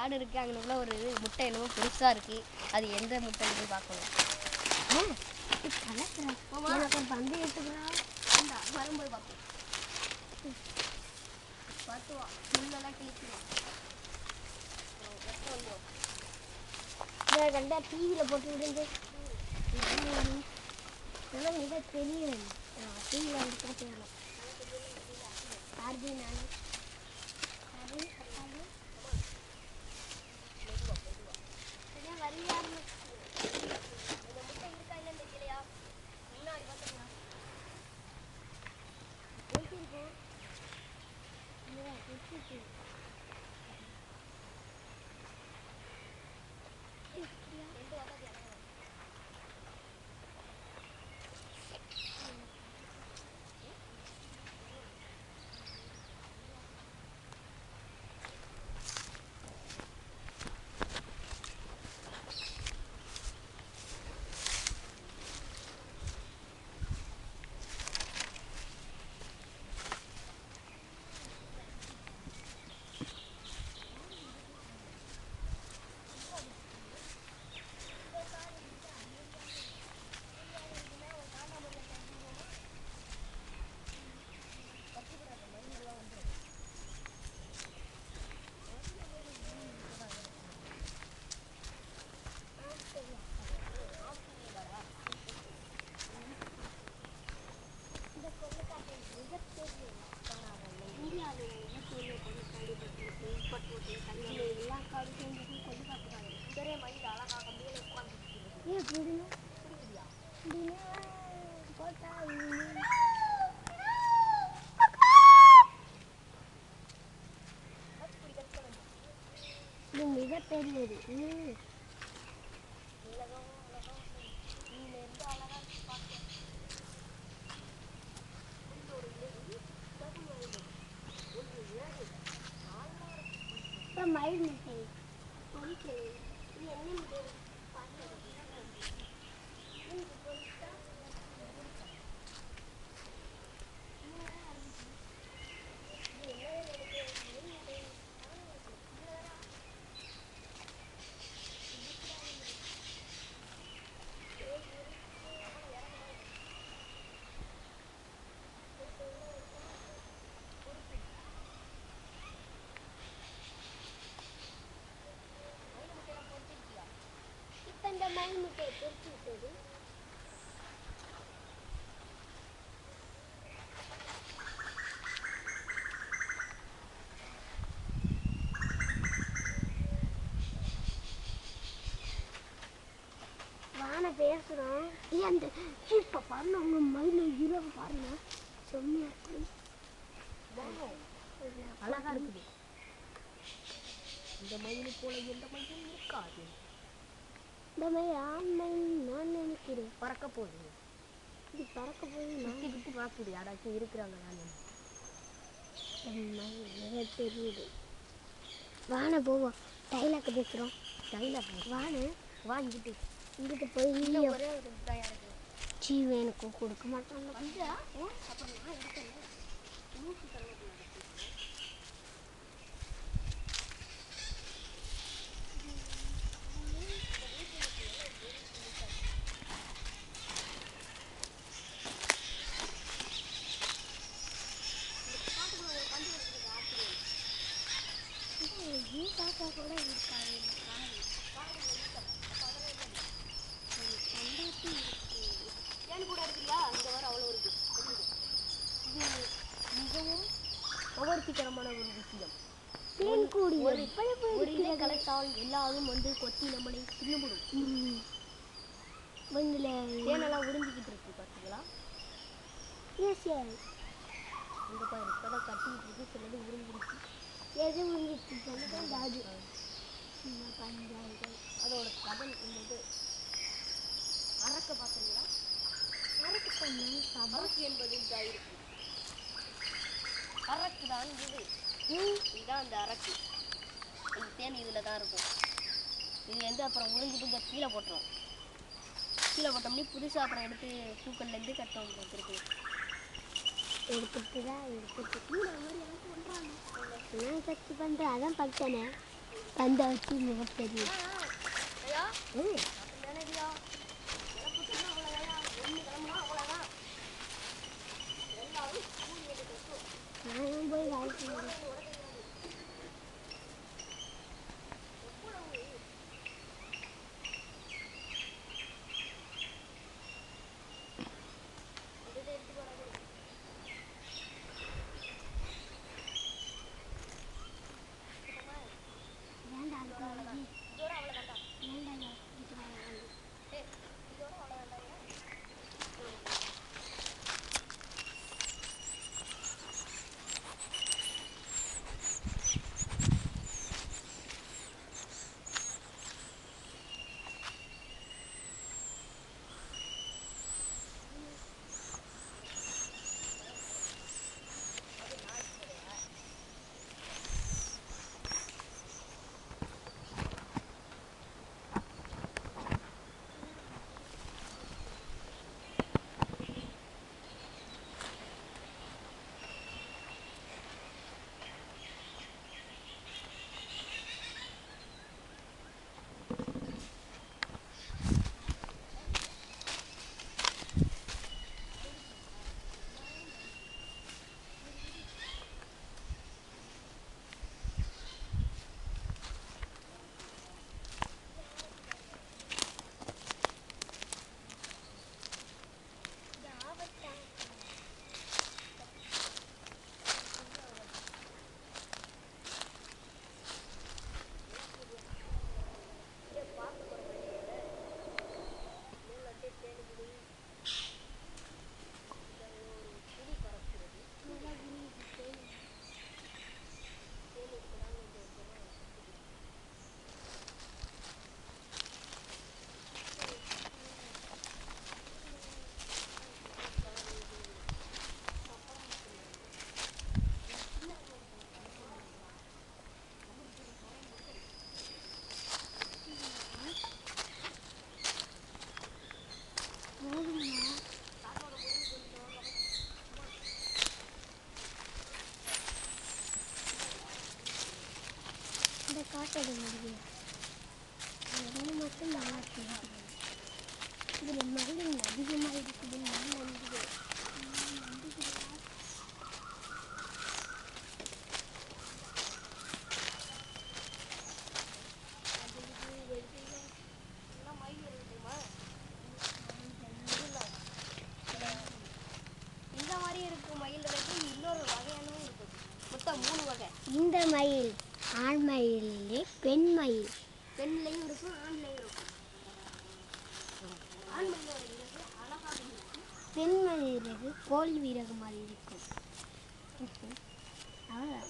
காடு இருக்குது, அங்கே ஒரு முட்டை என்னமோ பெருசாக இருக்குது. அது எந்த முட்டைன்னு பார்க்கணும். பந்து எடுத்துக்கிறா வரும்போது பார்ப்போம். பார்த்துவா முள்ளெல்லாம் கிழிச்சிடும். கண்டா டிவியில் போட்டு விடுங்க. மிக தெரிய டிவியில் வந்துட்டு போகணும். நான் மிக பெரியது. மயில் மிட்டை பொறுத்து விட்டது. வான பேசுறோம். அந்த இப்ப பாருங்க அவங்க மயில இரவு பாருங்க செம்மையா இருக்கு. அழகா இருக்குது. இந்த மயில் போல எந்த மயிலும் இருக்காது. இந்த மயில் ஆண் மயில் நான் நினைக்கிறேன். பறக்க போகுது. இது பறக்க போய் சுற்றி சுற்றி பார்க்குது. யாராச்சும் இருக்கிறாங்க. மயில் தெரியுது. வான போவோம். டைலாக் பேசுகிறோம். டைலாக் வான வாங்கிட்டு இங்கிட்டு போய் ஒரே ஒரு இதாக இருக்குது. சீவை எனக்கு கொடுக்க மாட்டாங்க. வந்தா அப்புறம் நான் இருக்கேன். நூற்றி தரணும். தாத்தா கூட இருக்காது. ஏன்னு கூட இருக்குல்ல. இந்த வாரம் அவ்வளோ இருக்கு. இது மிகவும் கவர்ச்சிகரமான ஒரு விஷயம். ஒரு இலை கலைத்தால் எல்லாரும் வந்து கொத்தி நம்மளை தின்னுபிடும். தேனெல்லாம் உறிஞ்சிக்கிட்டு இருக்கு பார்த்தீங்களா? இந்த பாரு இப்போதான் கட்டிக்கிட்டு இருக்கு. சிலது உறிஞ்சிருக்கு. எது உறிஞ்சிட்டு அது அதோட கதல் இந்த அரக்க பார்த்தீங்களா? அரக்கு என்பது இதாக இருக்கு. அரக்கு தான் இது. இதுதான் அந்த அரக்கு. இந்த தேன் இதில் தான் இருக்கும். இது வந்து அப்புறம் உறிஞ்சிட்டு இந்த கீழே போட்டுரும். கீழே போட்டோம்னே புதுசாக அப்புறம் எடுத்து பூக்கள்லேருந்து கட்டம் வந்துருக்கு. எடுத்துட்டு தான் எடுத்துட்டு நான் கட்சி பண்ணுறேன். அதான் படித்தேனே. அந்த வச்சு மிகப்பெரிய ஐயா ம் நினைவியா இறப்புட்டுனா அவ்வளோதான் ஒன்று கிளம்புனா அவ்வளோதான் எல்லாரும் நான் போய் வாழ்க்கை இந்த காட்டோட முடியும் ரெண்டு மட்டும் நல்லா இருக்குது இதில் மகளிர் அதிகமாக இருக்குது நான் நம்புகிறேன் இந்த மாதிரி இருக்கும் மயில் இருக்கு இன்னொரு வகையானவும் இருக்குது மொத்தம் 3 வகை இந்த மயில் ஆண் மயிலே பெண் மயில் பெண்லையும் இருக்கும் ஆண்லையும் இருக்கும் ஆண் மயிலோட இருக்கு அழகாக இருக்கும் பெண் மயில் கோழி வீரகு மாதிரி இருக்கும் அவ்வளோ